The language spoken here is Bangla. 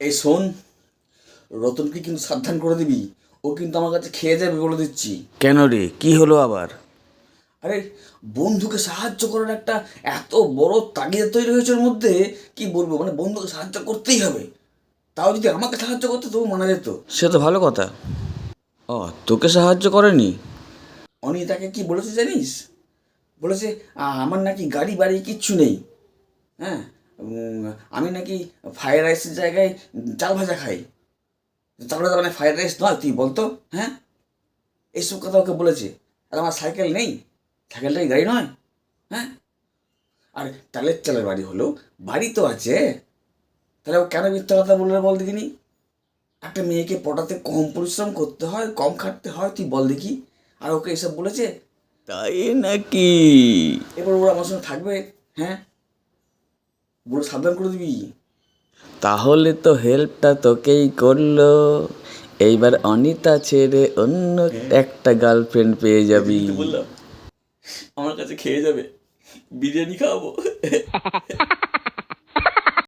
এই শোন, রতনকে কিন্তু সাবধান করে দিবি। ও কিন্তু আমার কাছে খেয়ে যাবে বলে দিচ্ছি। কেন রে, কি হলো আবার? আরে, বন্ধুকে সাহায্য করার একটা এত বড় তাগিদ তৈরি হয়েছে ওর মধ্যে, কি বলবো, মানে বন্ধুকে সাহায্য করতেই হবে। তাও যদি আমাকে সাহায্য করতে তবু মানা যেত। সে তো ভালো কথা। ও, তোকে সাহায্য করেনি? অনিতাকে কি বলেছে জানিস? বলেছে আমার নাকি গাড়ি বাড়ি কিচ্ছু নেই। হ্যাঁ, আমি নাকি ফ্রায়েড রাইসের জায়গায় চাল ভাজা খাই। তাহলে তো মানে ফ্রায়েড রাইস নয়, তুই বলতো। হ্যাঁ, এইসব কথা ওকে বলেছে। আর আমার সাইকেল নেই, সাইকেলটাই গাড়ি নয়। হ্যাঁ, আর টালের চালের বাড়ি হলো, বাড়ি তো আছে। তাহলে ও কেন মিথ্যা কথা বললে বল দেখিনি? একটা মেয়েকে পটাতে কম পরিশ্রম করতে হয়, কম খাটতে হয়, তুই বল দেখি। আর ওকে এসব বলেছে? তাই নাকি? এবার ওরা আমার সঙ্গে থাকবে? হ্যাঁ, বলে সাবধান করে দিবি। তাহলে তো হেল্পটা তোকেই করলো। এইবার অনিতা ছেড়ে অন্য একটা গার্লফ্রেন্ড পেয়ে যাবি। বললাম আমার কাছে খেয়ে যাবে, বিরিয়ানি খাওয়াবো।